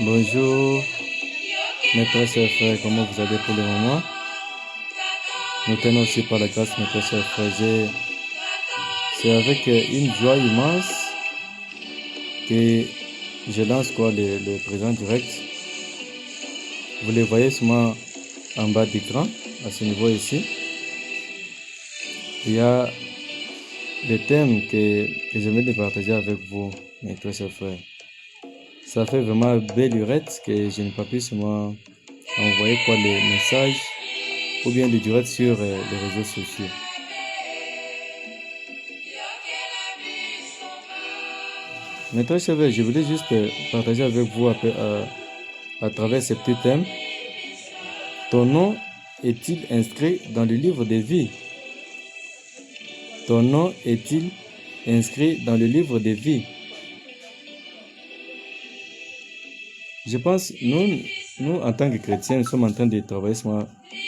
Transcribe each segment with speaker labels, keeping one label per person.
Speaker 1: Bonjour, mes très chers frères, comment vous allez pour le moment? Nous tenons aussi par la grâce, mes très chers frères. C'est avec une joie immense que je lance le présent direct. Vous les voyez sûrement en bas d'écran, à ce niveau ici. Il y a des thèmes que j'aimerais partager avec vous, mes très chers frères. Ça fait vraiment belle lurette que je n'ai pas pu seulement envoyer les messages ou bien le direct sur les réseaux sociaux. Mais très chers frères, je voulais juste partager avec vous à travers ces petits thèmes. Ton nom est-il inscrit dans le livre de vie? Ton nom est-il inscrit dans le livre de vie? Je pense, nous en tant que chrétiens, nous sommes en train de travailler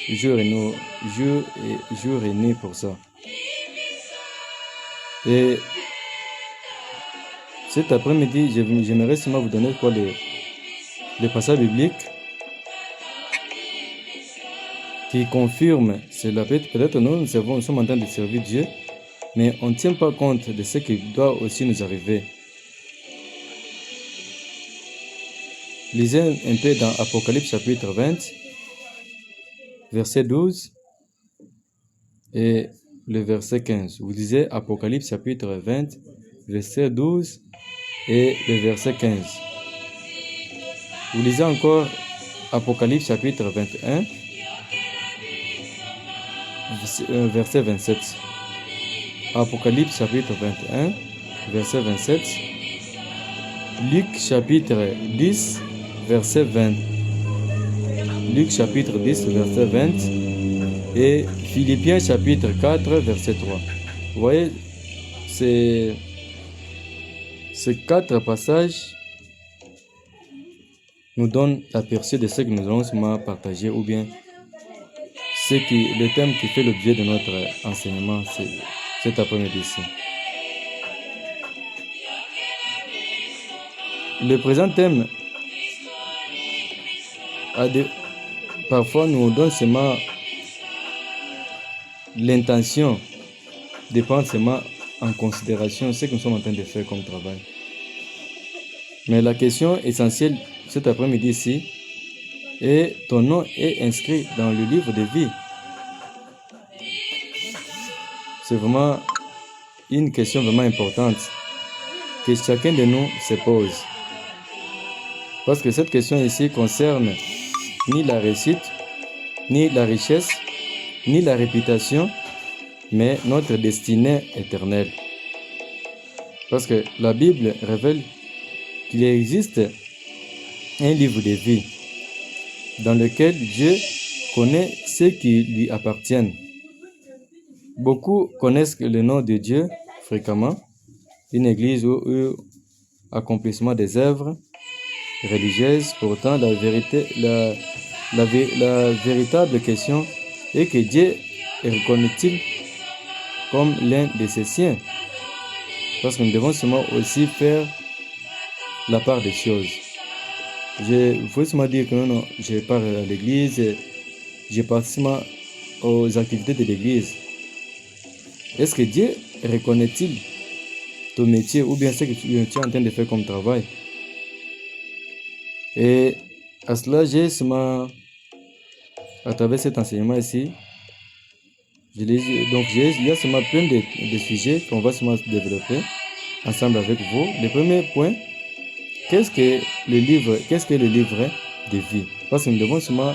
Speaker 1: jour et nuit pour ça. Et cet après-midi, j'aimerais seulement vous donner le passage biblique qui confirme cela. Peut-être nous sommes en train de servir Dieu, mais on ne tient pas compte de ce qui doit aussi nous arriver. Lisez un peu dans Apocalypse chapitre 20, verset 12 et le verset 15. Vous lisez Apocalypse chapitre 20, verset 12 et le verset 15. Vous lisez encore Apocalypse chapitre 21, verset 27. Apocalypse chapitre 21, verset 27. Luc chapitre 10, verset 20. Luc chapitre 10, verset 20. Et Philippiens chapitre 4, verset 3. Vous voyez, ces 4 passages nous donnent l'aperçu de ce que nous allons seulement partager ou bien le thème qui fait l'objet de notre enseignement cet après-midi-ci. Le présent thème parfois nous donne seulement l'intention de prendre seulement en considération ce que nous sommes en train de faire comme travail. Mais la question essentielle cet après-midi-ci est: ton nom est inscrit dans le livre de vie? C'est vraiment une question vraiment importante que chacun de nous se pose. Parce que cette question ici concerne ni la réussite, ni la richesse, ni la réputation, mais notre destinée éternelle. Parce que la Bible révèle qu'il existe un livre de vie dans lequel Dieu connaît ceux qui lui appartiennent. Beaucoup connaissent le nom de Dieu fréquemment, une église ou accomplissement des œuvres religieuses. Pourtant, la véritable question est que Dieu reconnaît-il comme l'un de ses siens? Parce que nous devons seulement aussi faire la part des choses. Je veux seulement dire que non, je pars à l'église, je participe aux activités de l'église, est-ce que Dieu reconnaît-il ton métier ou bien ce que tu es en train de faire comme travail? Et à cela, à travers cet enseignement ici, il y a seulement plein de sujets qu'on va seulement développer ensemble avec vous. Le premier point, qu'est-ce que le livre de vie? Parce que nous devons seulement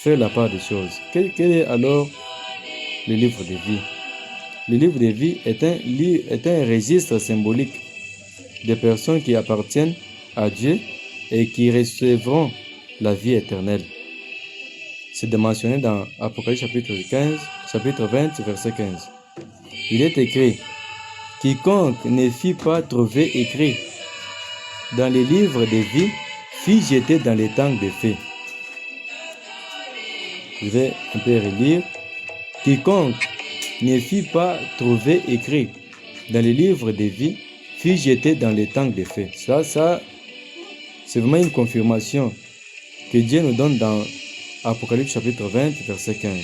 Speaker 1: faire la part des choses. Quel est alors le livre de vie? Le livre de vie est un registre symbolique des personnes qui appartiennent à Dieu et qui recevront la vie éternelle. C'est mentionné dans Apocalypse chapitre 20, verset 15. Il est écrit: quiconque ne fut pas trouvé écrit dans les livres de vie fut jeté dans les tangs de feu. Je vais un peu relire. Quiconque ne fut pas trouvé écrit dans les livres de vie fut jeté dans les tangs de feu. Ça, c'est vraiment une confirmation que Dieu nous donne dans Apocalypse chapitre 20, verset 15.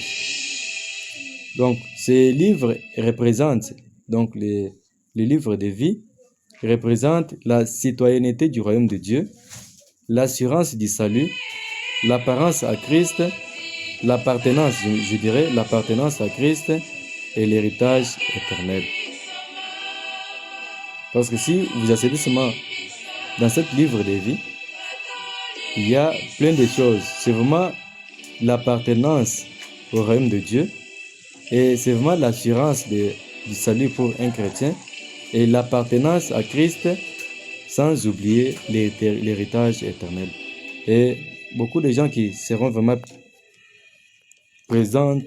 Speaker 1: Donc, ces livres représentent, donc les livres de vie, représentent la citoyenneté du royaume de Dieu, l'assurance du salut, l'apparence à Christ, l'appartenance, je dirais, l'appartenance à Christ et l'héritage éternel. Parce que si vous accédez seulement dans ce livre de vie, il y a plein de choses. C'est vraiment l'appartenance au royaume de Dieu et c'est vraiment l'assurance du salut pour un chrétien et l'appartenance à Christ sans oublier l'héritage éternel. Et beaucoup de gens qui seront vraiment présents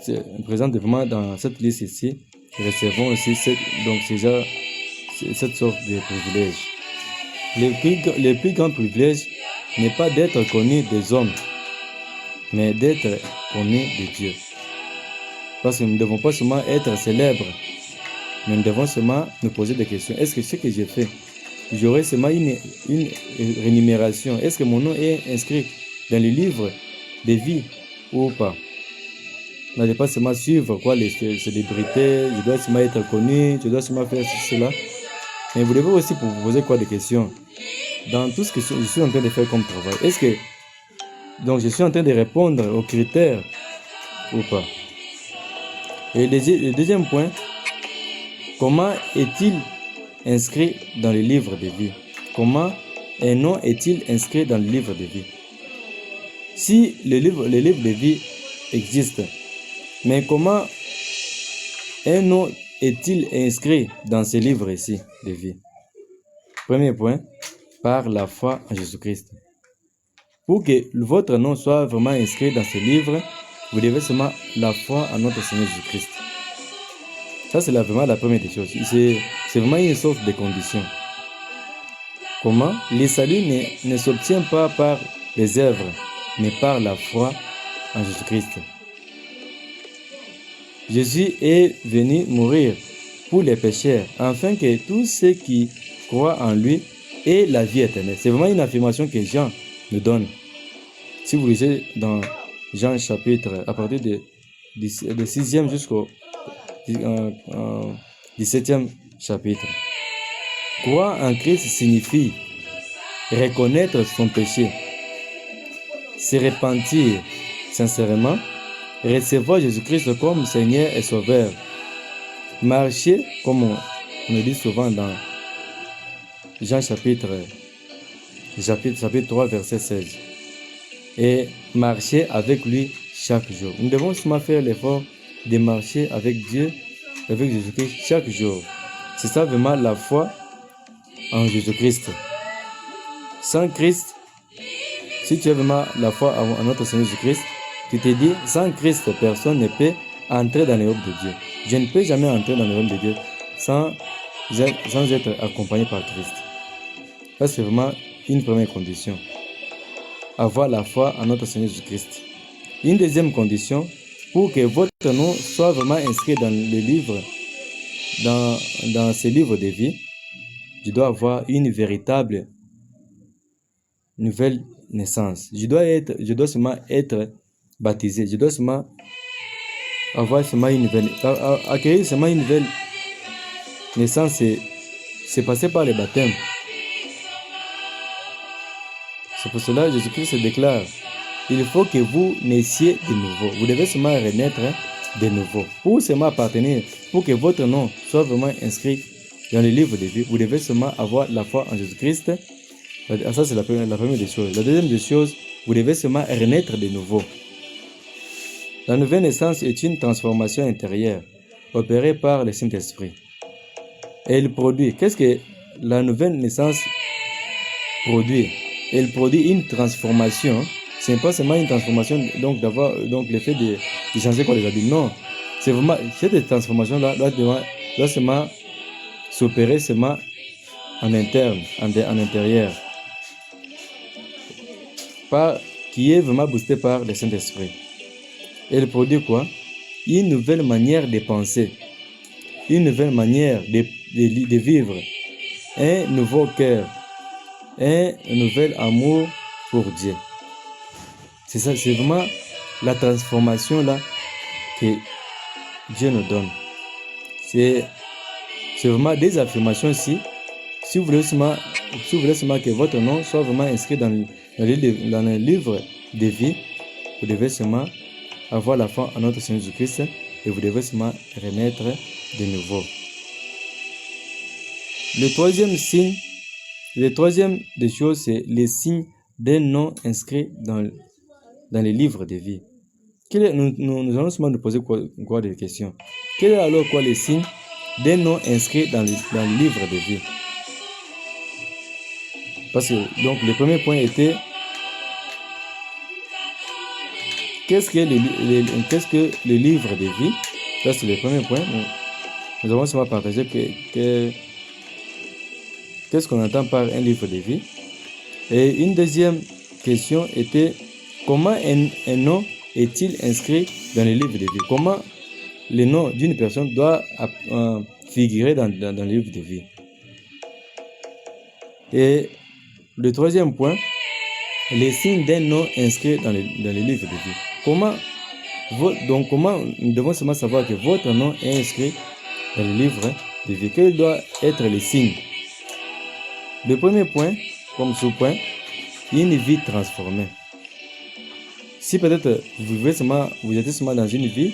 Speaker 1: vraiment dans cette liste ici recevront aussi cette sorte de privilège. Le plus grand privilège n'est pas d'être connu des hommes, mais d'être connu de Dieu. Parce que nous ne devons pas seulement être célèbres, mais nous devons seulement nous poser des questions. Est-ce que ce que j'ai fait, j'aurai seulement une rémunération? Est-ce que mon nom est inscrit dans le livre de vie ou pas? Vous n'allez pas seulement suivre les célébrités, je dois seulement être connu, je dois seulement faire cela. Mais vous devez aussi vous poser des questions. Dans tout ce que je suis en train de faire comme travail, est-ce que je suis en train de répondre aux critères ou pas? Et le deuxième point, comment est-il inscrit dans le livre de vie? Comment un nom est-il inscrit dans le livre de vie? Si le livre de vie existe, mais comment un nom est-il inscrit dans ce livre ici de vie? Premier point, par la foi en Jésus-Christ. Pour que votre nom soit vraiment inscrit dans ce livre, vous devez seulement la foi en notre Seigneur Jésus-Christ. Ça, c'est vraiment la première des choses. C'est vraiment une sorte de condition. Comment? Le salut ne s'obtient pas par les œuvres, mais par la foi en Jésus-Christ. Jésus est venu mourir pour les pécheurs, afin que tous ceux qui croient en lui aient la vie éternelle. C'est vraiment une affirmation que Jean nous donne. Si vous lisez dans Jean chapitre, à partir du 6e jusqu'au 17e chapitre. Croire en Christ signifie reconnaître son péché, se repentir sincèrement, recevoir Jésus-Christ comme Seigneur et Sauveur, marcher, comme on le dit souvent dans Jean chapitre 3, verset 16, et marcher avec lui chaque jour. Nous devons seulement faire l'effort de marcher avec Dieu, avec Jésus-Christ chaque jour. C'est ça vraiment la foi en Jésus-Christ. Sans Christ, si tu as vraiment la foi en notre Seigneur Jésus-Christ, tu te dis, sans Christ, personne ne peut entrer dans le royaume de Dieu. Je ne peux jamais entrer dans le royaume de Dieu sans être accompagné par Christ. Ça, c'est vraiment une première condition. Avoir la foi en notre Seigneur Jésus-Christ. Une deuxième condition, pour que votre nom soit vraiment inscrit dans le livre, dans ce livre de vie, je dois avoir une véritable nouvelle naissance. Je dois seulement être baptisé. Je dois seulement avoir seulement une nouvelle, accueillir seulement une nouvelle naissance, c'est passer par le baptême. C'est pour cela que Jésus-Christ se déclare, il faut que vous naissiez de nouveau. Vous devez seulement renaître de nouveau. Pour seulement appartenir, pour que votre nom soit vraiment inscrit dans le livre de vie, vous devez seulement avoir la foi en Jésus-Christ. Ça, c'est la première des choses. La deuxième des choses, vous devez seulement renaître de nouveau. La nouvelle naissance est une transformation intérieure opérée par le Saint-Esprit. Et elle produit. Qu'est-ce que la nouvelle naissance produit? Elle produit une transformation. Ce n'est pas seulement une transformation, donc d'avoir l'effet de changer quoi les habits. Non. C'est vraiment, cette transformation-là doit seulement s'opérer seulement en interne, en intérieur. Qui est vraiment boosté par le Saint-Esprit. Elle produit quoi? Une nouvelle manière de penser, une nouvelle manière de vivre, un nouveau cœur, un nouvel amour pour Dieu. C'est ça, c'est vraiment la transformation là que Dieu nous donne. C'est vraiment des affirmations ici. Si vous voulez seulement que votre nom soit vraiment inscrit dans le livre de vie, vous devez seulement avoir la foi en notre Seigneur Jésus-Christ et vous devez seulement renaître de nouveau. Le troisième des choses, c'est les signes d'un nom inscrit dans les livres de vie. Nous allons seulement nous poser quoi des questions. Quel est alors quoi les signes d'un nom inscrit dans le livre de vie? Parce que donc le premier point était qu'est-ce que le livre de vie? Ça c'est le premier point. Nous avons seulement partagé qu'est-ce qu'on entend par un livre de vie. Et une deuxième question était comment un nom est-il inscrit dans le livre de vie? Comment le nom d'une personne doit figurer dans le livre de vie? Et le troisième point, les signes d'un nom inscrit dans le livre de vie. Comment nous devons seulement savoir que votre nom est inscrit dans le livre de vie? Quels doivent être les signes? Le premier point, comme sous-point, une vie transformée. Si peut-être vous êtes seulement dans une vie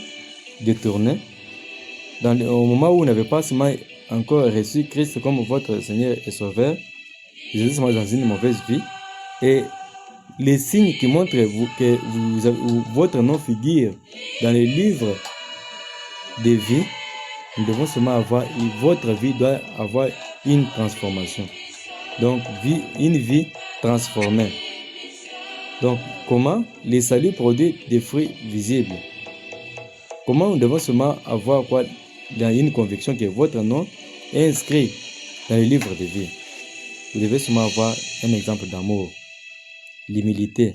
Speaker 1: détournée, au moment où vous n'avez pas seulement encore reçu Christ comme votre Seigneur et Sauveur, vous êtes seulement dans une mauvaise vie, et les signes qui montrent que votre nom figure dans les livres de vie, nous devons seulement votre vie doit avoir une transformation. Donc, une vie transformée. Donc, comment les saluts produit des fruits visibles? Comment nous devons seulement avoir dans une conviction que votre nom est inscrit dans les livres de vie? Vous devez seulement avoir un exemple d'amour, l'humilité,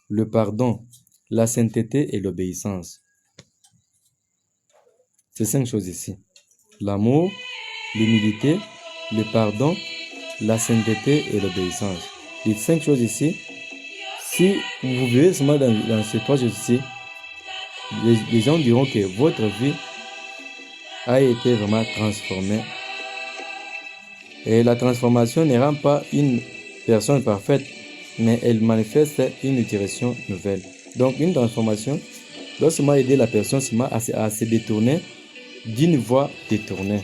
Speaker 1: le pardon, la sainteté et l'obéissance. Ces 5 choses ici. L'amour, l'humilité, le pardon, la sainteté et l'obéissance. Les 5 choses ici, si vous vivez seulement dans ces 3 choses ici, les gens diront que votre vie a été vraiment transformée. Et la transformation ne rend pas une personne parfaite, mais elle manifeste une direction nouvelle. Donc une transformation doit seulement aider la personne seulement à se détourner d'une voie détournée.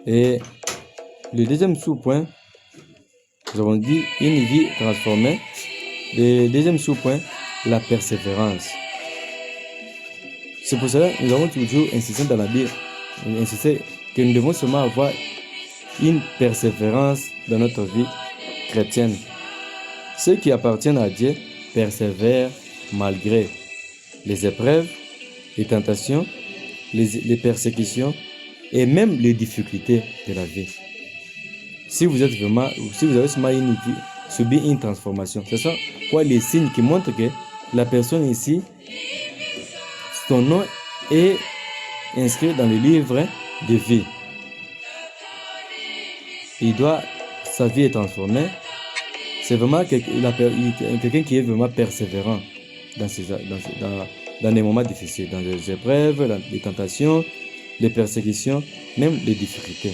Speaker 1: Et le deuxième sous-point, nous avons dit une vie transformée. Le deuxième sous-point, la persévérance. C'est pour cela que nous avons toujours insisté dans la Bible, insisté que nous devons seulement avoir une persévérance dans notre vie chrétienne. Ceux qui appartiennent à Dieu persévèrent malgré les épreuves, les tentations, les persécutions et même les difficultés de la vie. Si vous avez seulement subi une transformation, ce sont quoi les signes qui montrent que la personne ici, son nom est inscrit dans le livre de vie. Sa vie est transformée, c'est vraiment quelqu'un qui est vraiment persévérant dans les moments difficiles, dans les épreuves, les tentations, les persécutions, même les difficultés.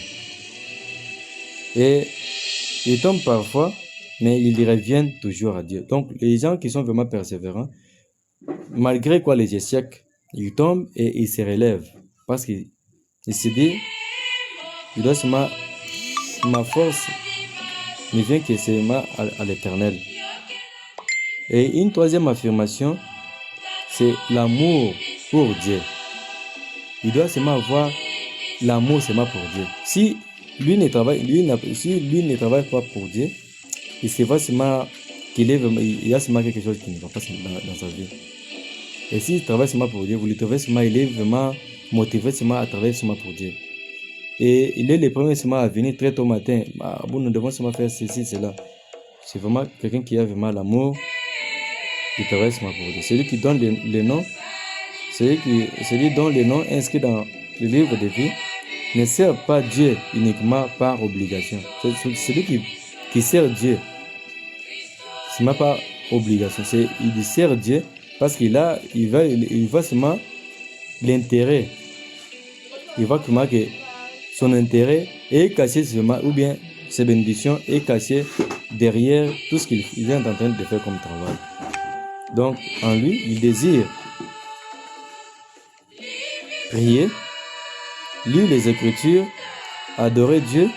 Speaker 1: Et ils tombent parfois, mais ils reviennent toujours à Dieu. Donc, les gens qui sont vraiment persévérants, malgré quoi les échecs, ils tombent et ils se relèvent. Parce qu'ils se disent, il doit seulement, ma force ne vient que seulement à l'Éternel. Et une troisième affirmation, c'est l'amour pour Dieu. Il doit seulement avoir l'amour seulement pour Dieu. Si lui ne travaille pas pour Dieu, il se voit seulement qu'il y a seulement quelque chose qui ne va pas dans sa vie. Et s'il travaille seulement pour Dieu, vous le trouvez seulement, il est vraiment motivé seulement à travailler seulement pour Dieu. Et il est le premier seulement à venir très tôt au matin. Bon, nous devons seulement faire ceci, cela. C'est vraiment quelqu'un qui a vraiment l'amour, qui travaille seulement pour Dieu. Celui qui donne les noms, celui dont les noms inscrits dans le livre de vie ne sert pas Dieu uniquement par obligation. C'est celui qui sert Dieu. Ce n'est pas obligation. Il sert Dieu parce il voit seulement l'intérêt. Il voit que son intérêt est caché seulement, ou bien ses bénédictions est caché derrière tout ce qu'il est en train de faire comme travail. Donc, en lui, il désire prier, lire les Écritures, adorer Dieu,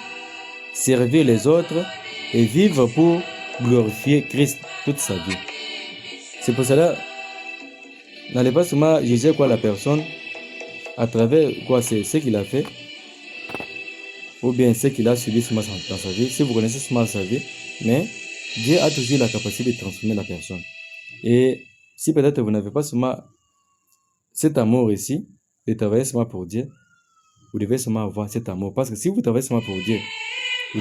Speaker 1: servir les autres et vivre pour glorifier Christ toute sa vie. C'est pour cela, n'allez pas seulement juger la personne à travers ce qu'il a fait, ou bien ce qu'il a subi dans sa vie. Si vous connaissez sa vie, mais Dieu a toujours la capacité de transformer la personne. Et si peut-être vous n'avez pas seulement cet amour ici, de travailler seulement pour Dieu, vous devez seulement avoir cet amour. Parce que si vous travaillez seulement pour Dieu, vous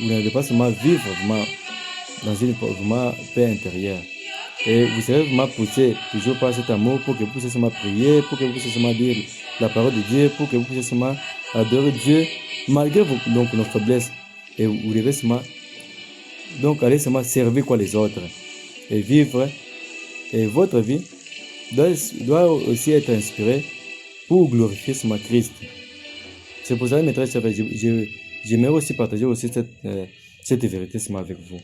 Speaker 1: n'allez pas seulement vivre vraiment dans une paix intérieure. Et vous serez vraiment poussé toujours par cet amour pour que vous puissiez seulement prier, pour que vous puissiez seulement dire la parole de Dieu, pour que vous puissiez seulement adorer Dieu, malgré nos faiblesses. Et vous devez seulement aller seulement servir les autres et vivre. Et votre vie doit aussi être inspirée pour glorifier seulement Christ. C'est pour ça, mes très chers, j'aimerais aussi partager aussi cette vérité seulement avec vous.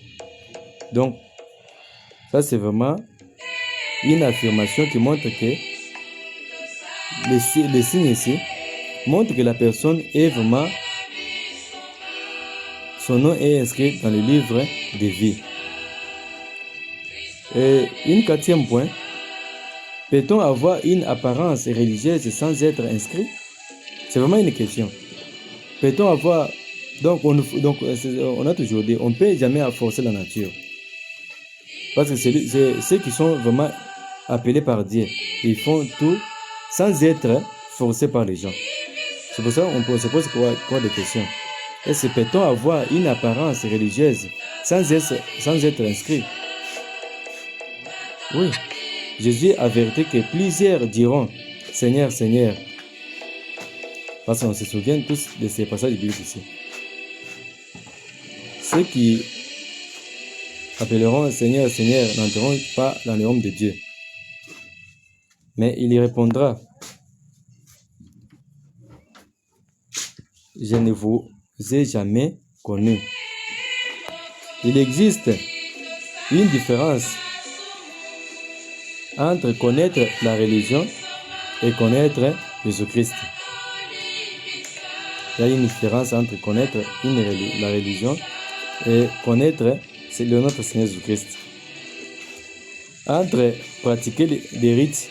Speaker 1: Donc, ça c'est vraiment une affirmation qui montre que les signes ici montrent que la personne est vraiment, son nom est inscrit dans le livre de vie. Et une quatrième point, peut-on avoir une apparence religieuse sans être inscrit? C'est vraiment une question. Peut-on avoir, donc on a toujours dit, on ne peut jamais forcer la nature. Parce que c'est ceux qui sont vraiment appelés par Dieu. Ils font tout sans être forcés par les gens. C'est pour ça qu'on se pose quoi des questions. Est-ce que peut-on avoir une apparence religieuse sans être inscrit? Oui. Jésus a averti que plusieurs diront Seigneur, Seigneur. Parce qu'on se souvient tous de ces passages bibliques ici. Ceux qui appelleront Seigneur, Seigneur n'entreront pas dans le royaume de Dieu. Mais il y répondra, je ne vous ai jamais connu. Il existe une différence entre connaître la religion et connaître Jésus-Christ. Il y a une différence entre connaître la religion et connaître notre Seigneur Jésus-Christ. Entre pratiquer des rites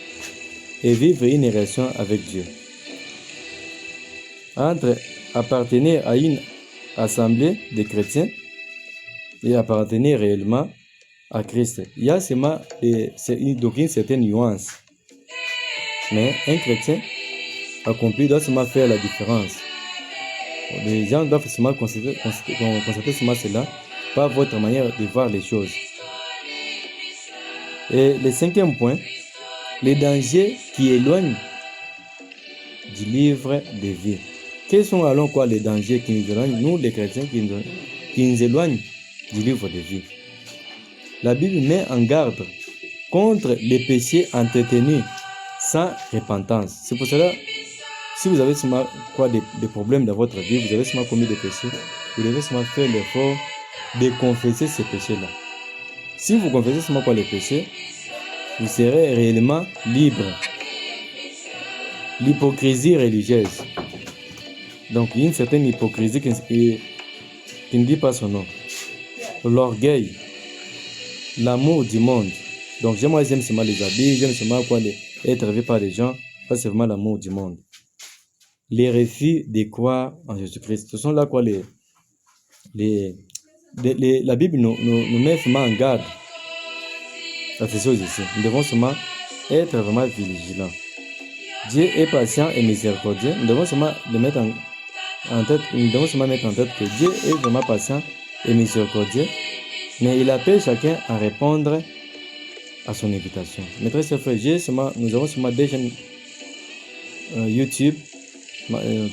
Speaker 1: et vivre une relation avec Dieu. Entre appartenir à une assemblée de chrétiens et appartenir réellement à Christ. Il y a seulement une certaine nuance. Mais un chrétien accompli doit seulement faire la différence. Les gens doivent seulement constater seulement cela par votre manière de voir les choses. Et le cinquième point, les dangers qui éloignent du livre de vie. Quels sont alors les dangers qui nous éloignent, nous les chrétiens, qui nous éloignent du livre de vie. La Bible met en garde contre les péchés entretenus sans repentance. C'est pour cela, si vous avez seulement des problèmes dans votre vie, vous avez seulement commis des péchés, vous devez seulement faire l'effort de confesser ces péchés-là. Si vous confessez seulement les péchés, vous serez réellement libre. L'hypocrisie religieuse. Donc, il y a une certaine hypocrisie qui ne dit pas son nom. L'orgueil, l'amour du monde. Donc, j'aime seulement les habits, j'aime seulement être vu par les gens. Ça, c'est vraiment l'amour du monde. Les refus de croire en Jésus-Christ. Ce sont là la Bible nous met vraiment en garde à ces choses ici. Nous devons seulement être vraiment vigilants. Dieu est patient et miséricordieux. Nous devons seulement le mettre en tête. Nous devons seulement mettre en tête que Dieu est vraiment patient et miséricordieux, mais il appelle chacun à répondre à son invitation. Mes très chers frères, nous avons seulement des chaînes YouTube,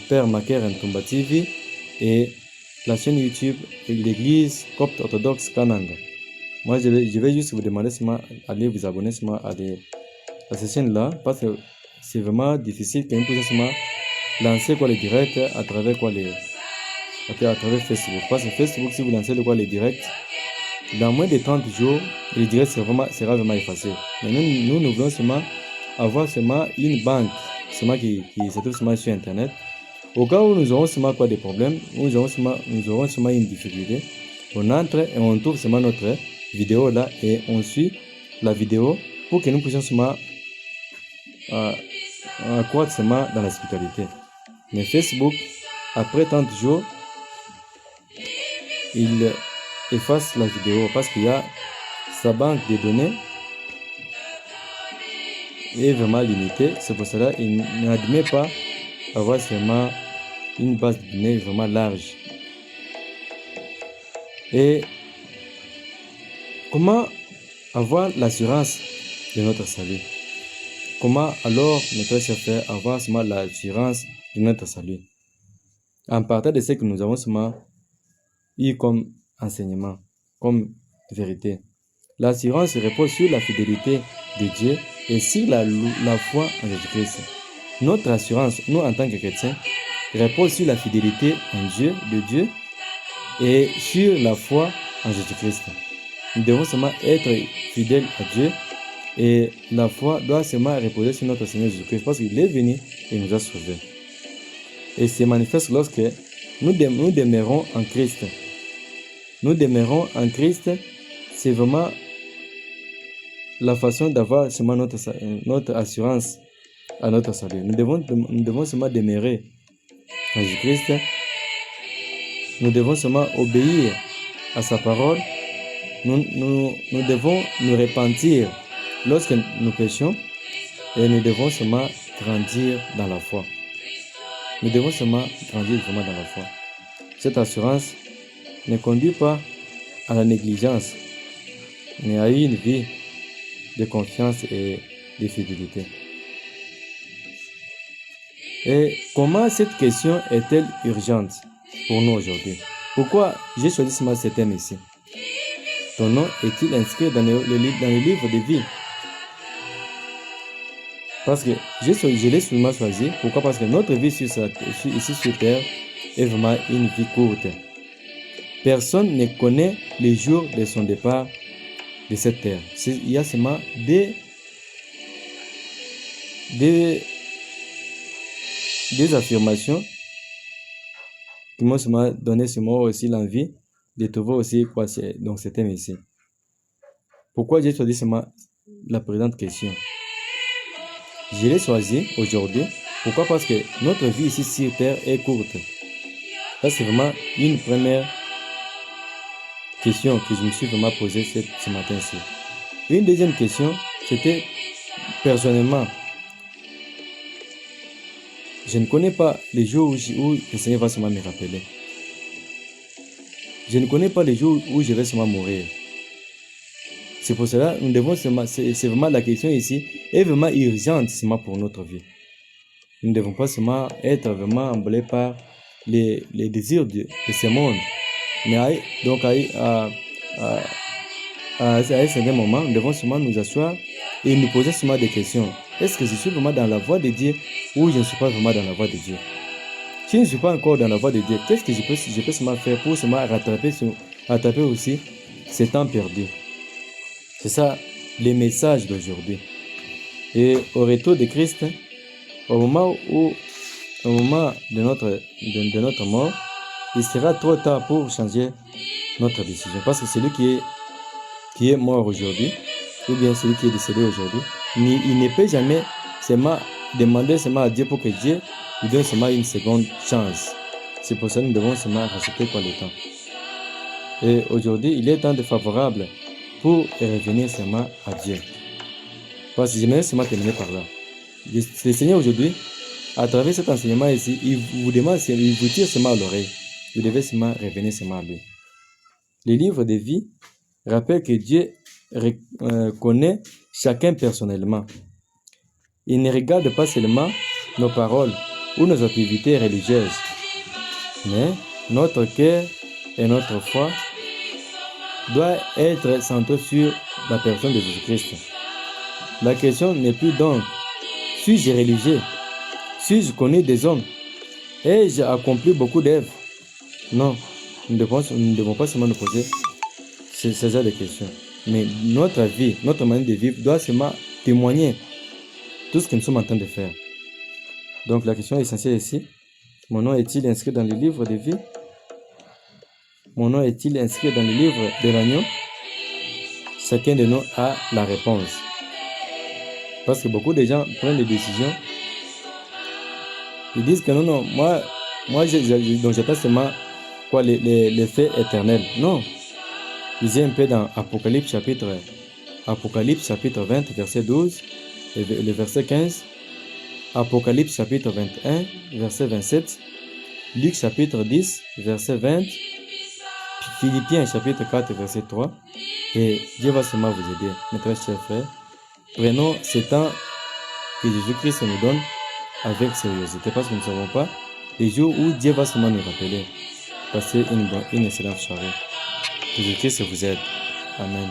Speaker 1: Père Macaire Ntumba TV et la chaîne YouTube de l'église copte orthodoxe Kananga. Moi, je vais juste vous demander d'aller vous abonner à ces chaînes-là, parce que c'est vraiment difficile que nous puissions lancer les directs à travers Facebook. Parce que Facebook, si vous lancez les directs, dans moins de 30 jours, le direct sera vraiment effacé. Mais nous voulons seulement avoir une banque qui se trouve sur Internet. Au cas où nous aurons des problèmes, nous aurons une difficulté, on entre et on trouve notre vidéo là et on suit la vidéo pour que nous puissions croître dans la spiritualité. Mais Facebook, après 30 jours, il efface la vidéo parce qu'il y a sa banque de données est vraiment limitée. C'est pour cela qu'il n'admet pas avoir une base de données vraiment large. Et comment avoir l'assurance de notre salut? Comment alors, notre cher frère, avoir l'assurance de notre salut? En partant de ce que nous avons eu comme enseignement, comme vérité. L'assurance repose sur la fidélité de Dieu et sur la foi en Jésus-Christ. Notre assurance, nous en tant que chrétiens, repose sur la fidélité de Dieu et sur la foi en Jésus-Christ. Nous devons être fidèles à Dieu et la foi doit reposer sur notre Seigneur Jésus-Christ parce qu'il est venu et nous a sauvés. Et c'est manifeste lorsque nous demeurons en Christ. Nous demeurons en Christ, c'est vraiment la façon d'avoir notre assurance à notre salut. Nous devons seulement demeurer en Jésus-Christ. Nous devons seulement obéir à sa parole. Nous devons nous repentir lorsque nous péchons et nous devons seulement grandir dans la foi. Nous devons seulement grandir vraiment dans la foi. Cette assurance ne conduit pas à la négligence, mais à une vie de confiance et de fidélité. Et comment cette question est-elle urgente pour nous aujourd'hui? Pourquoi j'ai choisi ce thème ici? Ton nom est-il inscrit dans le livre de vie? Parce que je l'ai seulement choisi. Pourquoi? Parce que notre vie ici sur terre est vraiment une vie courte. Personne ne connaît les jours de son départ de cette terre. Il y a seulement des affirmations qui m'ont donné aussi l'envie de trouver aussi quoi c'est donc ce thème ici. Pourquoi j'ai choisi la présente question? Je l'ai choisi aujourd'hui. Pourquoi? Parce que notre vie ici sur terre est courte. Ça, c'est vraiment une première question que je me suis vraiment posée ce matin-ci. Une deuxième question, c'était personnellement. Je ne connais pas les jours où le Seigneur va me rappeler. Je ne connais pas les jours où je vais mourir. C'est pour cela nous devons c'est vraiment la question ici est vraiment urgente pour notre vie. Nous ne devons pas être vraiment emballés par les désirs de ce monde, mais donc à un certain moment, nous devons seulement nous asseoir et nous poser seulement des questions. Est-ce que je suis vraiment dans la voie de Dieu ou je ne suis pas vraiment dans la voie de Dieu? Si je ne suis pas encore dans la voie de Dieu, qu'est-ce que je peux seulement faire pour seulement rattraper aussi ces temps perdus? C'est ça les messages d'aujourd'hui. Et au retour de Christ, au moment de notre mort, il sera trop tard pour changer notre décision. Parce que celui qui est mort aujourd'hui, ou bien celui qui est décédé aujourd'hui, il ne peut jamais seulement demander seulement à Dieu pour que Dieu lui donne seulement une seconde chance. C'est pour ça que nous devons seulement respecter le temps. Et aujourd'hui, il est temps de favorable pour revenir seulement à Dieu. Parce que j'aimerais seulement terminer par là. Le Seigneur aujourd'hui, à travers cet enseignement ici, il vous demande, il vous tire seulement à l'oreille. Vous devez seulement revenir seulement à lui. Le livre de vie rappelle que Dieu connaît chacun personnellement. Il ne regarde pas seulement nos paroles ou nos activités religieuses, mais notre cœur et notre foi doit être centré sur la personne de Jésus-Christ. La question n'est plus donc, suis-je religieux? Suis-je connu des hommes? Ai-je accompli beaucoup d'œuvres? Non, nous ne devons pas seulement nous poser ce genre de questions. Mais notre vie, notre manière de vivre doit seulement témoigner tout ce que nous sommes en train de faire. Donc la question essentielle ici, mon nom est-il inscrit dans le livre de vie? Mon nom est-il inscrit dans le livre de l'agneau? Chacun de nous a la réponse. Parce que beaucoup de gens prennent des décisions. Ils disent que non, moi j'attends seulement les faits éternels. Non. Lisez un peu dans Apocalypse chapitre 20, verset 12, et le verset 15. Apocalypse chapitre 21, verset 27. Luc chapitre 10, verset 20. Philippiens chapitre 4, verset 3. Et Dieu va seulement vous aider, mes très chers frères. Prenons ce temps que Jésus-Christ nous donne avec sérieuxité, parce que nous ne savons pas les jours où Dieu va seulement nous rappeler. Passez une excellente soirée. Que Jésus-Christ vous aide. Amen.